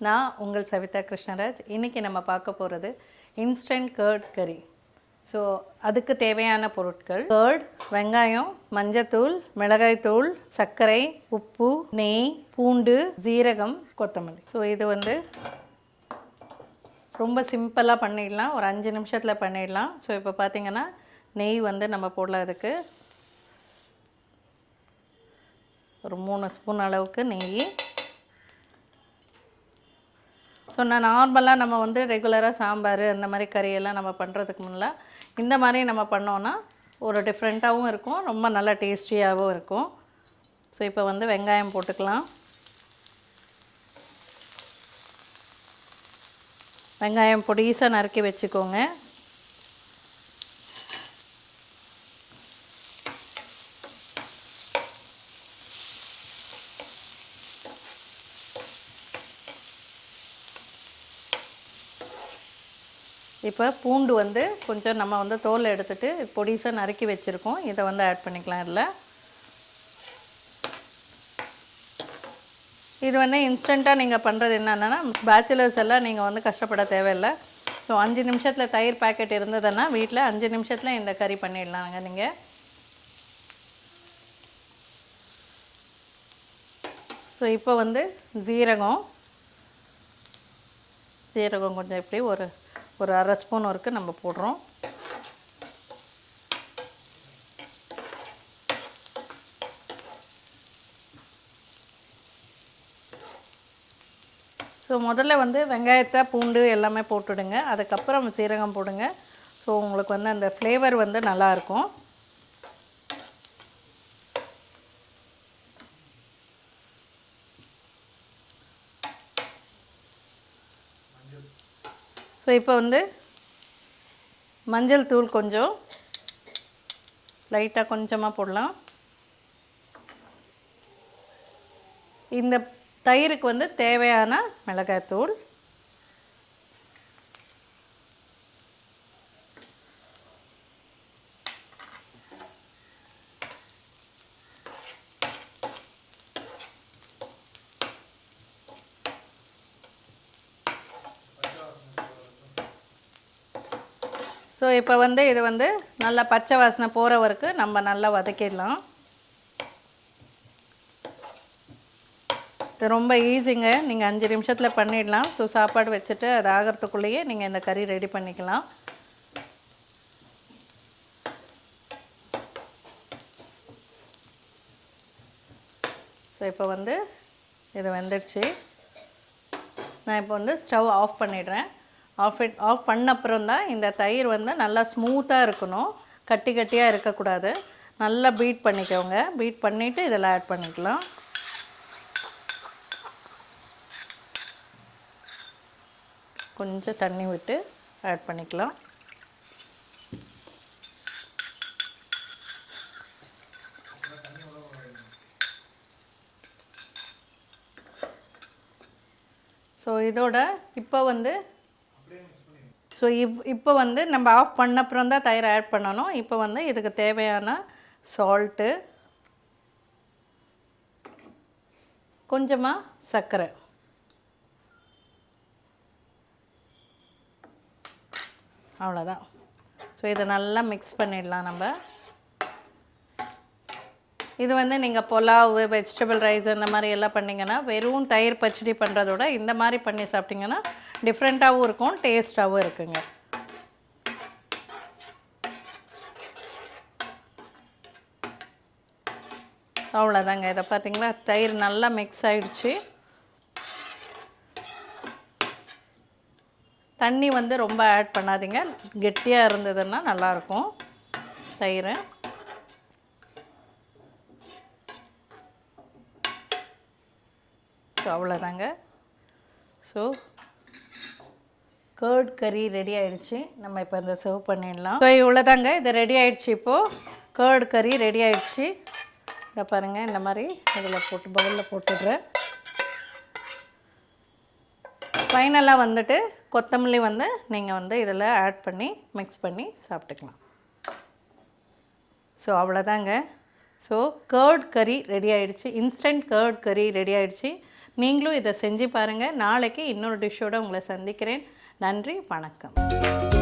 நான் உங்கள் சவிதா கிருஷ்ணராஜ். இன்றைக்கி நம்ம பார்க்க போகிறது இன்ஸ்டன்ட் கர்ட் கறி. ஸோ அதுக்கு தேவையான பொருட்கள்: கர்ட், வெங்காயம், மஞ்சத்தூள், மிளகாய்த்தூள், சர்க்கரை, உப்பு, நெய், பூண்டு, ஜீரகம், கொத்தமல்லி. ஸோ இது ரொம்ப சிம்பிளாக பண்ணிடலாம், ஒரு 5 நிமிஷத்தில் பண்ணிடலாம். ஸோ இப்போ பார்த்திங்கன்னா நெய் நம்ம போடலாம். இதுக்கு ஒரு 3 ஸ்பூன் அளவுக்கு நெய். ஸோ நான் நார்மலாக நம்ம ரெகுலராக சாம்பார் அந்த மாதிரி கறியெல்லாம் நம்ம பண்ணுறதுக்கு முன்னே இந்த மாதிரி நம்ம பண்ணோன்னா ஒரு டிஃப்ரெண்ட்டாகவும் இருக்கும், ரொம்ப நல்லா டேஸ்டியாகவும் இருக்கும். ஸோ இப்போ வெங்காயம் போட்டுக்கலாம். வெங்காயம் பொடிசாக நறுக்கி வச்சுக்கோங்க. இப்போ பூண்டு கொஞ்சம் நம்ம தோல் எடுத்துகிட்டு பொடிசாக நறுக்கி வச்சுருக்கோம். இதை ஆட் பண்ணிக்கலாம். இதில் இது இன்ஸ்டண்ட்டாக நீங்கள் பண்ணுறது என்னென்னா, பேச்சுலர்ஸ் எல்லாம் நீங்கள் கஷ்டப்பட தேவையில்லை. ஸோ 5 நிமிஷத்தில் தயிர் பேக்கெட் இருந்ததுன்னா வீட்டில் 5 நிமிஷத்தில் இந்த கறி பண்ணிடலாங்க நீங்கள். ஸோ இப்போ ஜீரகம் கொஞ்சம் இப்படி ஒரு அரை ஸ்பூன் வரைக்கும் நம்ம போடுறோம். ஸோ முதல்ல வெங்காயத்தை பூண்டு எல்லாமே போட்டுடுங்க. அதுக்கப்புறம் சீரகம் போடுங்க. ஸோ உங்களுக்கு அந்த ஃப்ளேவர் நல்லாயிருக்கும். ஸோ இப்போ மஞ்சள் தூள் கொஞ்சம் லைட்டாக கொஞ்சமாக போடலாம். இந்த தயிருக்கு தேவையான மிளகாய்த்தூள், ஸோ இப்போ இது நல்லா பச்சை வாசனை போகிற வரைக்கும் நம்ம நல்லா வதக்கிடலாம். இது ரொம்ப ஈஸிங்க, நீங்கள் 5 நிமிஷத்தில் பண்ணிடலாம். ஸோ சாப்பாடு வச்சுட்டு அது ஆகிறதுக்குள்ளேயே நீங்கள் இந்த கறி ரெடி பண்ணிக்கலாம். ஸோ இப்போ இது வெந்துடுச்சு. நான் இப்போ ஸ்டவ் ஆஃப் பண்ணிடுறேன். ஆஃப் பண்ண அப்புறம் தான் இந்த தயிர் நல்லா ஸ்மூத்தாக இருக்கணும், கட்டி கட்டியாக இருக்கக்கூடாது. நல்லா பீட் பண்ணிக்கோங்க. பீட் பண்ணிவிட்டு இதில் ஆட் பண்ணிக்கலாம். கொஞ்சம் தண்ணி விட்டு ஆட் பண்ணிக்கலாம். ஸோ இதோட இப்போ இப்போ நம்ம ஆஃப் பண்ண அப்புறம் தான் தயிர் ஆட் பண்ணணும். இப்போ இதுக்கு தேவையான சால்ட்டு, கொஞ்சமாக சர்க்கரை, அவ்வளோதான். ஸோ இதை நல்லா மிக்ஸ் பண்ணிடலாம். நம்ம இது நீங்கள் புலாவ், வெஜிடபிள் ரைஸ் இந்த மாதிரி எல்லாம் பண்ணிங்கன்னா, வெறும் தயிர் பச்சடி பண்ணுறதோட இந்த மாதிரி பண்ணி சாப்பிட்டிங்கன்னா டிஃப்ரெண்ட்டாகவும் இருக்கும், டேஸ்ட்டாகவும் இருக்குங்க. அவ்வளோதாங்க. இதை பார்த்திங்களா, தயிர் நல்லா மிக்ஸ் ஆகிடுச்சு. தண்ணி ரொம்ப ஆட் பண்ணாதீங்க, கெட்டியாக இருந்ததுன்னா நல்லாயிருக்கும் தயிர். ஸோ அவ்வளோதாங்க. ஸோ கர்ட் கறி ரெடி ஆகிடுச்சு. நம்ம இப்போ இந்த சர்வ் பண்ணிடலாம். ஸோ இவ்வளோதாங்க, இது ரெடி ஆகிடுச்சு. இப்போது கர்ட் கறி ரெடி ஆகிடுச்சு. இதை பாருங்கள், இந்த மாதிரி இதில் போட்டு பவுலில் போட்டுடுறேன். ஃபைனலாக கொத்தமல்லி நீங்கள் இதில் ஆட் பண்ணி மிக்ஸ் பண்ணி சாப்பிட்டுக்கலாம். ஸோ அவ்வளோதாங்க. ஸோ கர்ட் கறி ரெடி ஆகிடுச்சு. இன்ஸ்டன்ட் கர்ட் கறி ரெடி ஆகிடுச்சு. நீங்களும் இதை செஞ்சு பாருங்கள். நாளைக்கு இன்னொரு டிஷ்ஷோடு உங்களை சந்திக்கிறேன். நன்றி, வணக்கம்.